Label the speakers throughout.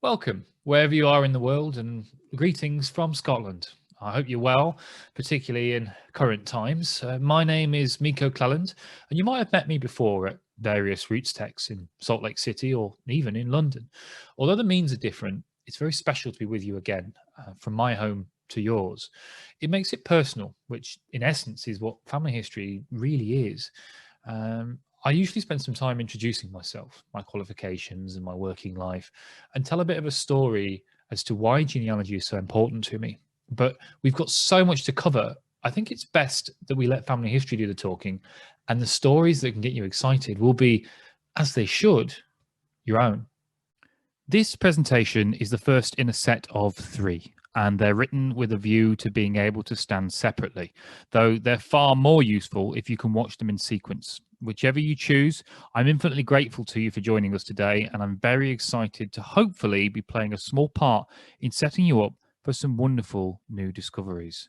Speaker 1: Welcome, wherever you are in the world, and greetings from Scotland. I hope you're well, particularly in current times. My name is Miko Cleland, and you might have met me before at various RootsTechs in Salt Lake City or even in London. Although the means are different, it's very special to be with you again, from my home to yours. It makes it personal, which in essence is what family history really is. I usually spend some time introducing myself, my qualifications, and my working life, and tell a bit of a story as to why genealogy is so important to me. But we've got so much to cover. I think it's best that we let family history do the talking, and the stories that can get you excited will be, as they should, your own. This presentation is the first in a set of three, and they're written with a view to being able to stand separately, though they're far more useful if you can watch them in sequence. Whichever you choose, I'm infinitely grateful to you for joining us today, and I'm very excited to hopefully be playing a small part in setting you up for some wonderful new discoveries.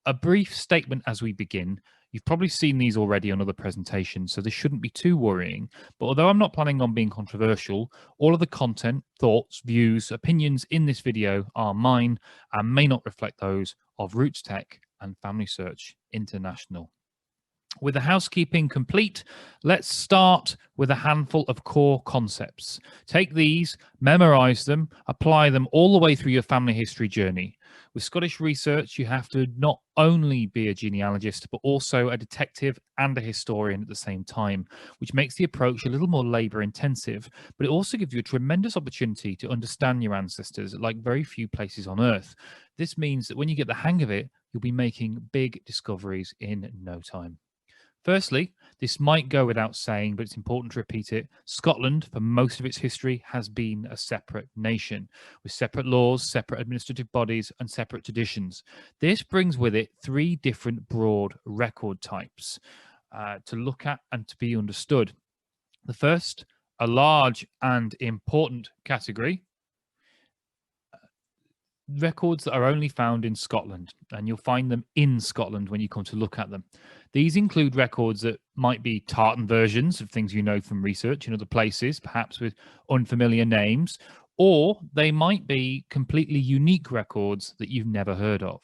Speaker 1: A brief statement as we begin. You've probably seen these already on other presentations, so this shouldn't be too worrying. But although I'm not planning on being controversial, all of the content, thoughts, views, opinions in this video are mine and may not reflect those of RootsTech and FamilySearch International. With the housekeeping complete, let's start with a handful of core concepts. Take these, memorize them, apply them all the way through your family history journey. With Scottish research, you have to not only be a genealogist, but also a detective and a historian at the same time, which makes the approach a little more labor intensive, but it also gives you a tremendous opportunity to understand your ancestors like very few places on earth. This means that when you get the hang of it, you'll be making big discoveries in no time. Firstly, this might go without saying, but it's important to repeat it. Scotland, for most of its history, has been a separate nation with separate laws, separate administrative bodies, and separate traditions. This brings with it three different broad record types to look at and to be understood. The first, a large and important category, records that are only found in Scotland, and you'll find them in Scotland when you come to look at them. These include records that might be tartan versions of things you know from research in other places, perhaps with unfamiliar names, or they might be completely unique records that you've never heard of.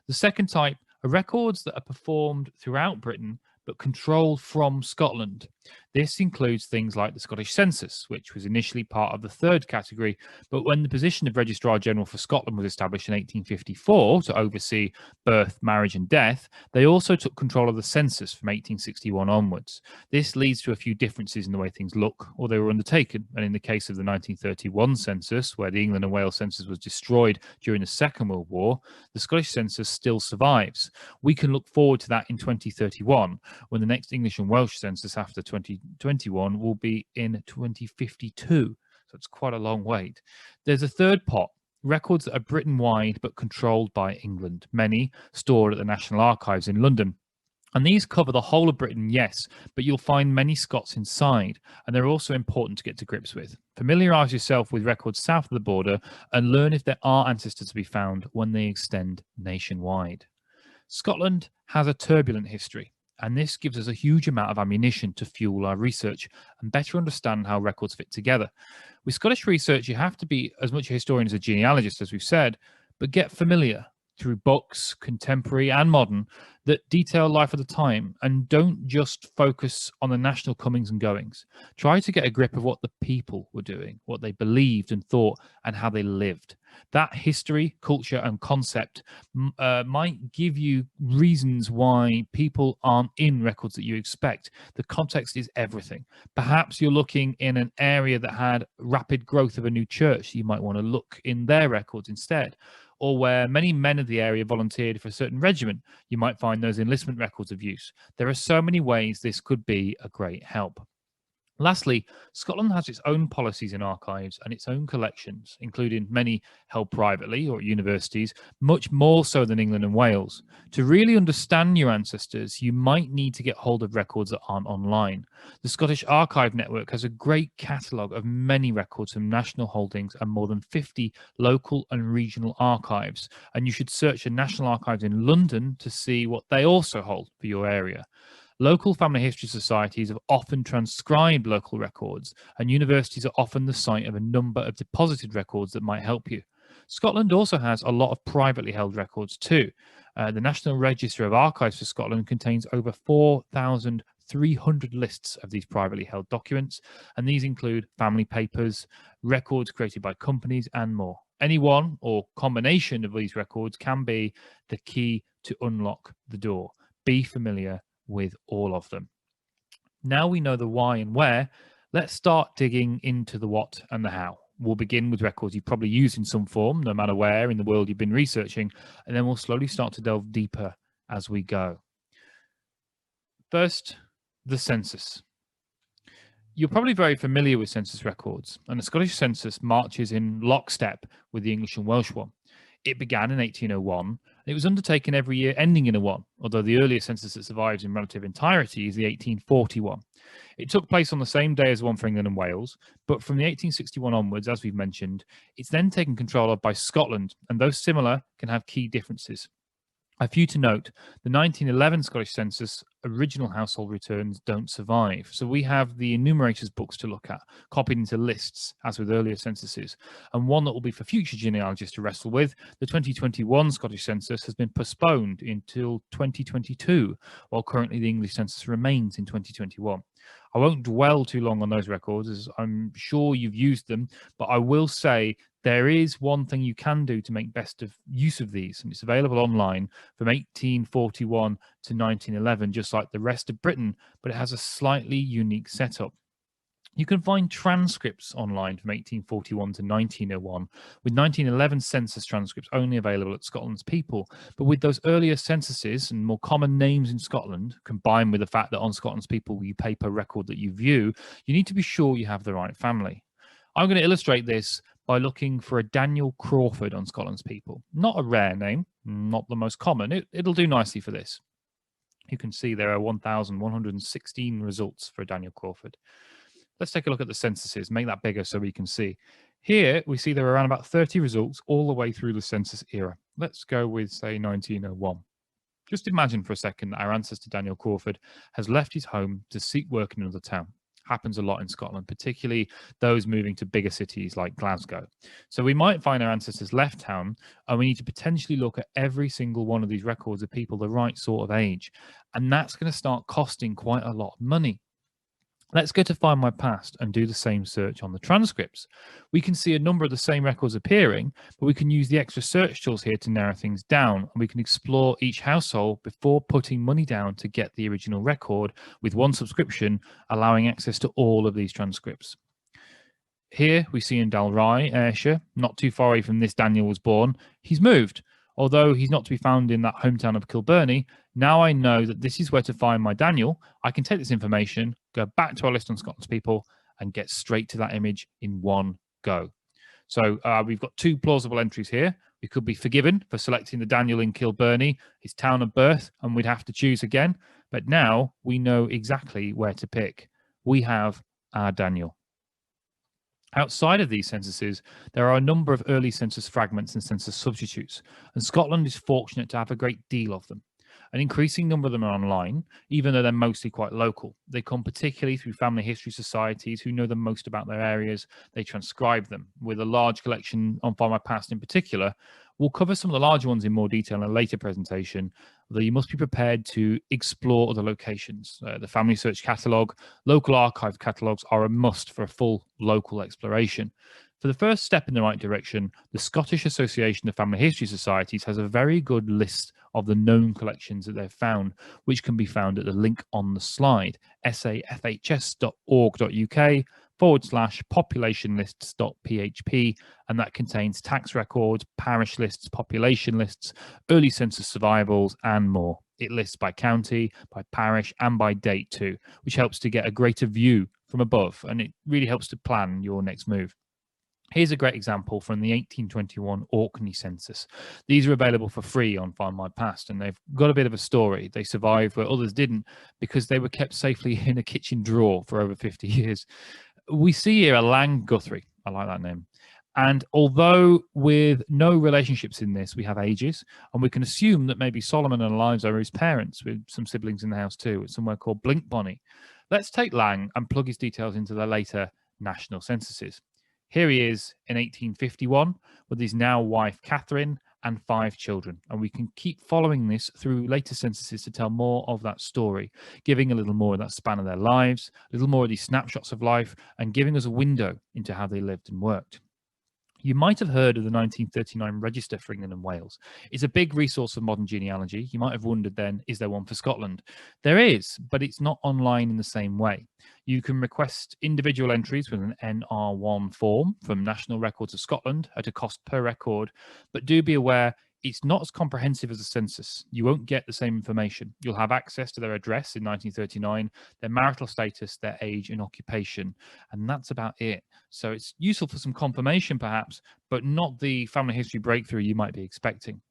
Speaker 1: The second type are records that are performed throughout Britain but controlled from Scotland. This includes things like the Scottish Census, which was initially part of the third category, but when the position of Registrar General for Scotland was established in 1854 to oversee birth, marriage and death, they also took control of the census from 1861 onwards. This leads to a few differences in the way things look or they were undertaken, and in the case of the 1931 census, where the England and Wales census was destroyed during the Second World War, the Scottish census still survives. We can look forward to that in 2031, when the next English and Welsh census after 2021 will be in 2052. So it's quite a long wait. There's a third pot, records that are Britain-wide but controlled by England, many stored at the National Archives in London. And these cover the whole of Britain, yes, but you'll find many Scots inside, and they're also important to get to grips with. Familiarise yourself with records south of the border and learn if there are ancestors to be found when they extend nationwide. Scotland has a turbulent history, and this gives us a huge amount of ammunition to fuel our research and better understand how records fit together. With Scottish research, you have to be as much a historian as a genealogist, as we've said, but get familiar through books, contemporary and modern, that detail life at the time and don't just focus on the national comings and goings. Try to get a grip of what the people were doing, what they believed and thought, and how they lived. That history, culture, and concept might give you reasons why people aren't in records that you expect. The context is everything. Perhaps you're looking in an area that had rapid growth of a new church. You might want to look in their records instead. Or where many men of the area volunteered for a certain regiment, you might find those enlistment records of use. There are so many ways this could be a great help. Lastly, Scotland has its own policies and archives and its own collections, including many held privately or at universities, much more so than England and Wales. To really understand your ancestors, you might need to get hold of records that aren't online. The Scottish Archive Network has a great catalogue of many records from national holdings and more than 50 local and regional archives, and you should search the National Archives in London to see what they also hold for your area. Local family history societies have often transcribed local records, and universities are often the site of a number of deposited records that might help you. Scotland also has a lot of privately held records too. The National Register of Archives for Scotland contains over 4,300 lists of these privately held documents, and these include family papers, records created by companies, and more. Any one or combination of these records can be the key to unlock the door. Be familiar with all of them. Now we know the why and where, let's start digging into the what and the how. We'll begin with records you've probably used in some form, no matter where in the world you've been researching, and then we'll slowly start to delve deeper as we go. First, the census. You're probably very familiar with census records, and the Scottish census marches in lockstep with the English and Welsh one. It began in 1801, and it was undertaken every year ending in a 1, although the earliest census that survives in relative entirety is the 1841. It took place on the same day as the one for England and Wales, but from the 1861 onwards, as we've mentioned, it's then taken control of by Scotland, and though similar, can have key differences. A few to note, the 1911 Scottish census original household returns don't survive. So we have the enumerators books to look at, copied into lists, as with earlier censuses. And one that will be for future genealogists to wrestle with, the 2021 Scottish census has been postponed until 2022, while currently the English census remains in 2021. I won't dwell too long on those records, as I'm sure you've used them, but I will say there is one thing you can do to make best of use of these, and it's available online from 1841 to 1911, just like the rest of Britain, but it has a slightly unique setup. You can find transcripts online from 1841 to 1901, with 1911 census transcripts only available at Scotland's People. But with those earlier censuses and more common names in Scotland, combined with the fact that on Scotland's People you pay per record that you view, you need to be sure you have the right family. I'm going to illustrate this by looking for a Daniel Crawford on Scotland's People. Not a rare name, not the most common. It'll do nicely for this. You can see there are 1,116 results for Daniel Crawford. Let's take a look at the censuses, make that bigger so we can see. Here we see there are around about 30 results all the way through the census era. Let's go with, say, 1901. Just imagine for a second that our ancestor Daniel Crawford has left his home to seek work in another town. Happens a lot in Scotland, particularly those moving to bigger cities like Glasgow. So we might find our ancestors left town, and we need to potentially look at every single one of these records of people the right sort of age. And that's going to start costing quite a lot of money. Let's go to Find My Past and do the same search on the transcripts. We can see a number of the same records appearing, but we can use the extra search tools here to narrow things down, and we can explore each household before putting money down to get the original record with one subscription, allowing access to all of these transcripts. Here we see in Dalry, Ayrshire, not too far away from this Daniel was born. He's moved. Although he's not to be found in that hometown of Kilbirnie, now I know that this is where to find my Daniel. I can take this information, go back to our list on Scotland's People, and get straight to that image in one go. So we've got two plausible entries here. We could be forgiven for selecting the Daniel in Kilbirnie, his town of birth, and we'd have to choose again. But now we know exactly where to pick. We have our Daniel. Outside of these censuses, there are a number of early census fragments and census substitutes, and Scotland is fortunate to have a great deal of them. An increasing number of them are online, even though they're mostly quite local. They come particularly through family history societies who know the most about their areas. They transcribe them. With a large collection on Find My Past in particular, we'll cover some of the larger ones in more detail in a later presentation, although you must be prepared to explore other locations. The FamilySearch catalogue, local archive catalogues are a must for a full local exploration. For the first step in the right direction, the Scottish Association of Family History Societies has a very good list of the known collections that they've found, which can be found at the link on the slide, safhs.org.uk/populationlists.php, and that contains tax records, parish lists, population lists, early census survivals, and more. It lists by county, by parish, and by date too, which helps to get a greater view from above, and it really helps to plan your next move. Here's a great example from the 1821 Orkney census. These are available for free on Find My Past, and they've got a bit of a story. They survived where others didn't because they were kept safely in a kitchen drawer for over 50 years. We see here a Lang Guthrie, I like that name, And although with no relationships in this, we have ages, and we can assume that maybe Solomon and Eliza are his parents with some siblings in the house too. It's somewhere called Blinkbonny. Let's take Lang and plug his details into the later national censuses. Here he is in 1851 with his now wife Catherine and 5 children. And we can keep following this through later censuses to tell more of that story, giving a little more of that span of their lives, a little more of these snapshots of life, and giving us a window into how they lived and worked. You might have heard of the 1939 Register for England and Wales. It's a big resource for modern genealogy. You might have wondered then, is there one for Scotland? There is, but it's not online in the same way. You can request individual entries with an NR1 form from National Records of Scotland at a cost per record, but do be aware it's not as comprehensive as a census. You won't get the same information. You'll have access to their address in 1939, their marital status, their age and occupation, and that's about it. So it's useful for some confirmation perhaps, but not the family history breakthrough you might be expecting.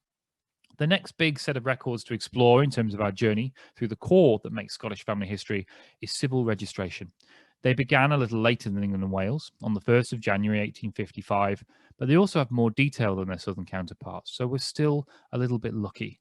Speaker 1: The next big set of records to explore in terms of our journey through the core that makes Scottish family history is civil registration. They began a little later than England and Wales, on the 1st of January 1855, but they also have more detail than their southern counterparts, so we're still a little bit lucky.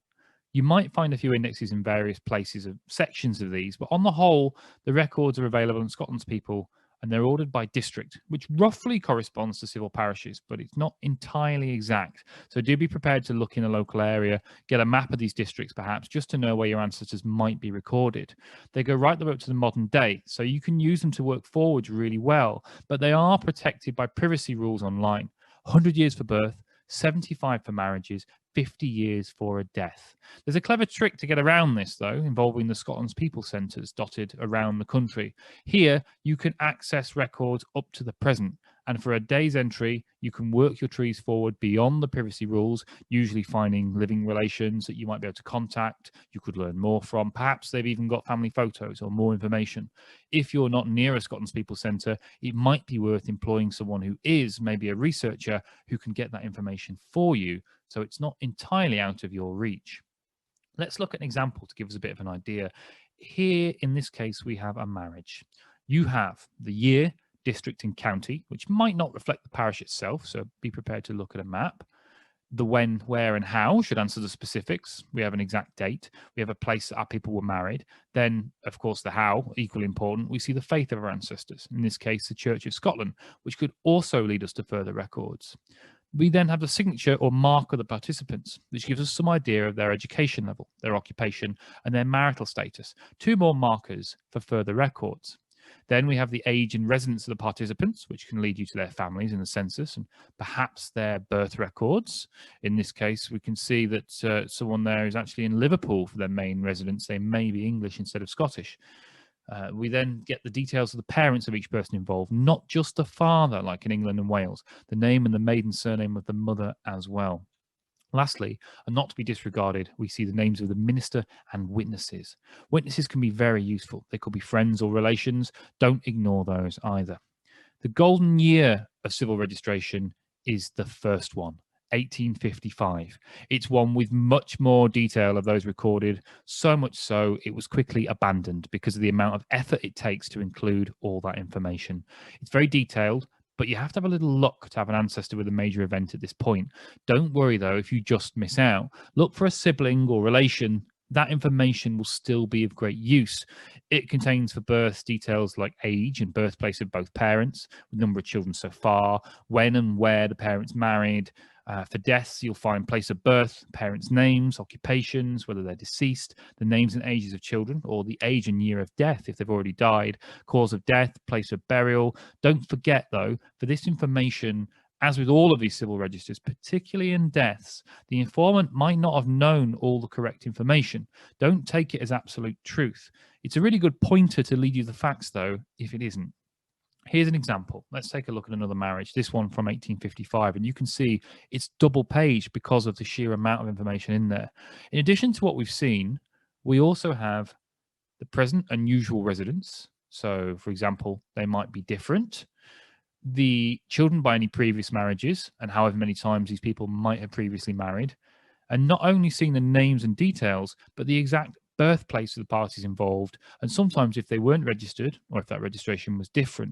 Speaker 1: You might find a few indexes in various places of sections of these, but on the whole, the records are available on Scotland's people, and they're ordered by district, which roughly corresponds to civil parishes, but it's not entirely exact. So do be prepared to look in a local area, get a map of these districts perhaps, just to know where your ancestors might be recorded. They go right the way up to the modern day, so you can use them to work forwards really well, but they are protected by privacy rules online. 100 years for birth, 75 for marriages, 50 years for a death. There's a clever trick to get around this, though, involving the Scotland's People Centres dotted around the country. Here, you can access records up to the present, and for a day's entry, you can work your trees forward beyond the privacy rules, usually finding living relations that you might be able to contact, you could learn more from. Perhaps they've even got family photos or more information. If you're not near a Scotland's People Centre, it might be worth employing someone who is maybe a researcher who can get that information for you, so it's not entirely out of your reach. Let's look at an example to give us a bit of an idea. Here, in this case, we have a marriage. You have the year, district, and county, which might not reflect the parish itself, so be prepared to look at a map. The when, where, and how should answer the specifics. We have an exact date. We have a place that our people were married. Then, of course, the how, equally important. We see the faith of our ancestors, in this case, the Church of Scotland, which could also lead us to further records. We then have the signature or mark of the participants, which gives us some idea of their education level, their occupation, and their marital status. 2 more markers for further records. Then we have the age and residence of the participants, which can lead you to their families in the census and perhaps their birth records. In this case, we can see that someone there is actually in Liverpool for their main residence. They may be English instead of Scottish. We then get the details of the parents of each person involved, not just the father, like in England and Wales, the name and the maiden surname of the mother as well. Lastly, and not to be disregarded, we see the names of the minister and witnesses. Witnesses can be very useful. They could be friends or relations. Don't ignore those either. The golden year of civil registration is the first one, 1855. It's one with much more detail of those recorded, so much so it was quickly abandoned because of the amount of effort it takes to include all that information. It's very detailed, but you have to have a little luck to have an ancestor with a major event at this point. Don't worry, though, if you just miss out. Look for a sibling or relation. That information will still be of great use. It contains for births details like age and birthplace of both parents, the number of children so far, when and where the parents married. For deaths, you'll find place of birth, parents' names, occupations, whether they're deceased, the names and ages of children, or the age and year of death if they've already died, cause of death, place of burial. Don't forget, though, for this information, as with all of these civil registers, particularly in deaths, the informant might not have known all the correct information. Don't take it as absolute truth. It's a really good pointer to lead you to the facts, though, if it isn't. Here's an example. Let's take a look at another marriage, this one from 1855, and you can see it's double page because of the sheer amount of information in there. In addition to what we've seen, we also have the present and usual residence. So, for example, they might be different. The children by any previous marriages and however many times these people might have previously married, and not only seeing the names and details, but the exact birthplace of the parties involved, and sometimes if they weren't registered or if that registration was different.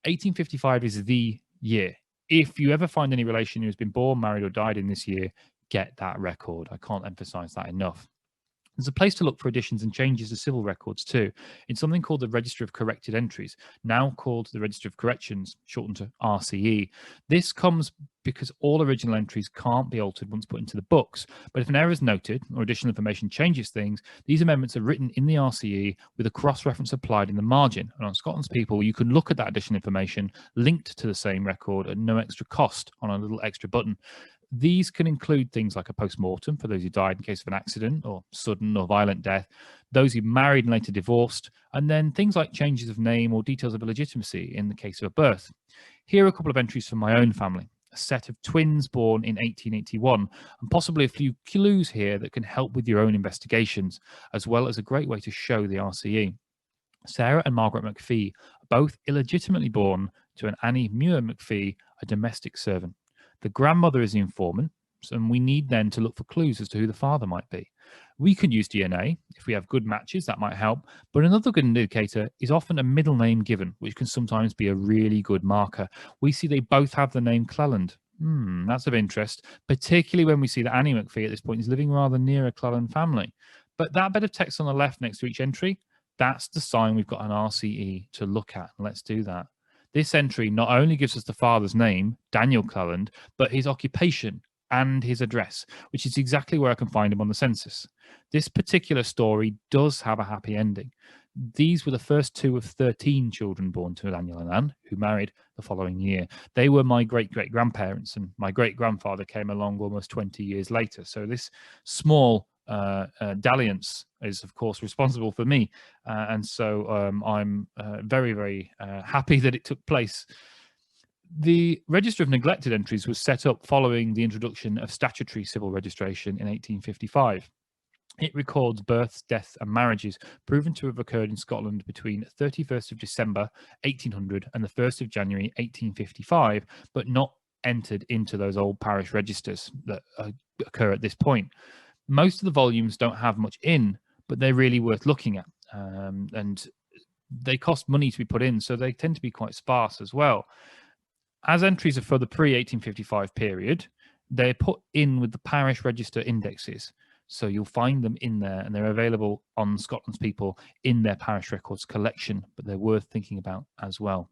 Speaker 1: 1855 is the year. If you ever find any relation who's been born, married, or died in this year, get that record. I can't emphasize that enough. There's a place to look for additions and changes to civil records too, in something called the Register of Corrected Entries, now called the Register of Corrections, shortened to RCE. This comes because all original entries can't be altered once put into the books, but if an error is noted or additional information changes things, these amendments are written in the RCE with a cross-reference applied in the margin. And on Scotland's People, you can look at that additional information linked to the same record at no extra cost on a little extra button. These can include things like a post-mortem for those who died in case of an accident or sudden or violent death, those who married and later divorced, and then things like changes of name or details of illegitimacy in the case of a birth. Here are a couple of entries from my own family. A set of twins born in 1881, and possibly a few clues here that can help with your own investigations, as well as a great way to show the RCE. Sarah and Margaret McPhee are both illegitimately born to an Annie Muir McPhee, a domestic servant. The grandmother is the informant, and we need then to look for clues as to who the father might be. We could use DNA. If we have good matches, that might help. But another good indicator is often a middle name given, which can sometimes be a really good marker. We see they both have the name Cleland. That's of interest, particularly when we see that Annie McPhee at this point is living rather near a Cleland family. But that bit of text on the left next to each entry, that's the sign we've got an RCE to look at. Let's do that. This entry not only gives us the father's name, Daniel Cleland, but his occupation and his address, which is exactly where I can find him on the census. This particular story does have a happy ending. These were the first two of 13 children born to Daniel and Anne, who married the following year. They were my great-great-grandparents, and my great-grandfather came along almost 20 years later. So this small dalliance is, of course, responsible for me. And so I'm very, very happy that it took place. The Register of Neglected Entries was set up following the introduction of statutory civil registration in 1855. It records births, deaths, and marriages proven to have occurred in Scotland between 31st of December 1800 and the 1st of January 1855, but not entered into those old parish registers that occur at this point. Most of the volumes don't have much in, but they're really worth looking at. And they cost money to be put in, so they tend to be quite sparse as well. As entries are for the pre-1855 period, they're put in with the parish register indexes. So you'll find them in there, and they're available on Scotland's People in their parish records collection, but they're worth thinking about as well.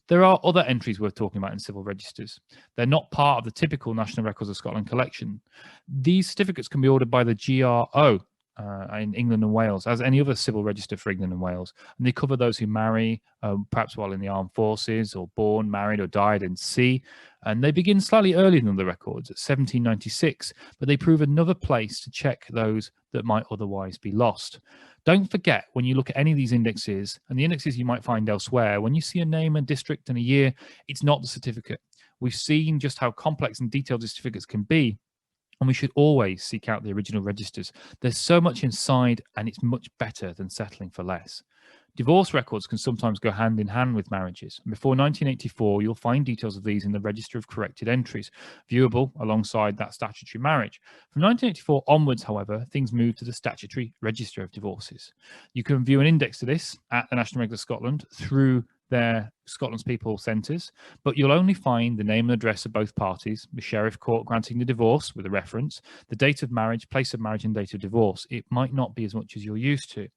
Speaker 1: There are other entries worth talking about in civil registers. They're not part of the typical National Records of Scotland collection. These certificates can be ordered by the GRO in England and Wales, as any other civil register for England and Wales. And they cover those who marry, perhaps while in the armed forces, or born, married, or died in sea. And they begin slightly earlier than the records, at 1796, but they prove another place to check those that might otherwise be lost. Don't forget, when you look at any of these indexes, and the indexes you might find elsewhere, when you see a name, a district, and a year, it's not the certificate. We've seen just how complex and detailed the certificates can be, and we should always seek out the original registers. There's so much inside, and it's much better than settling for less. Divorce records can sometimes go hand in hand with marriages. And before 1984, you'll find details of these in the Register of Corrected Entries, viewable alongside that statutory marriage. From 1984 onwards, however, things move to the Statutory Register of Divorces. You can view an index to this at the National Register of Scotland through their Scotland's People centres, but you'll only find the name and address of both parties, the sheriff court granting the divorce with a reference, the date of marriage, place of marriage, and date of divorce. It might not be as much as you're used to.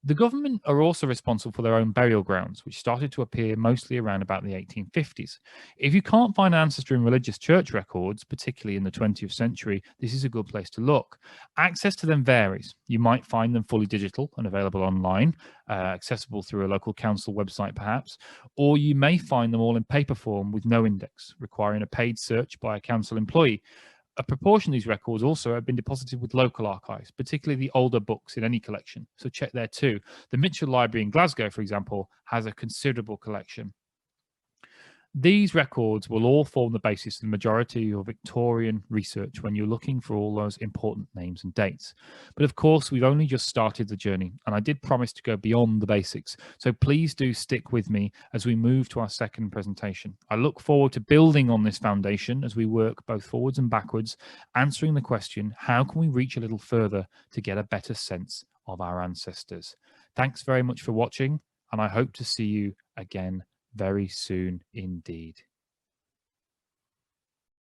Speaker 1: The government are also responsible for their own burial grounds, which started to appear mostly around about the 1850s. If you can't find ancestry in religious church records, particularly in the 20th century, this is a good place to look. Access to them varies. You might find them fully digital and available online, accessible through a local council website perhaps, or you may find them all in paper form with no index, requiring a paid search by a council employee. A proportion of these records also have been deposited with local archives, particularly the older books in any collection, so check there too. The Mitchell Library in Glasgow, for example, has a considerable collection. These records will all form the basis of the majority of Victorian research when you're looking for all those important names and dates. But of course, we've only just started the journey, and I did promise to go beyond the basics. So please do stick with me as we move to our second presentation. I look forward to building on this foundation as we work both forwards and backwards, answering the question, how can we reach a little further to get a better sense of our ancestors? Thanks very much for watching, and I hope to see you again very soon indeed.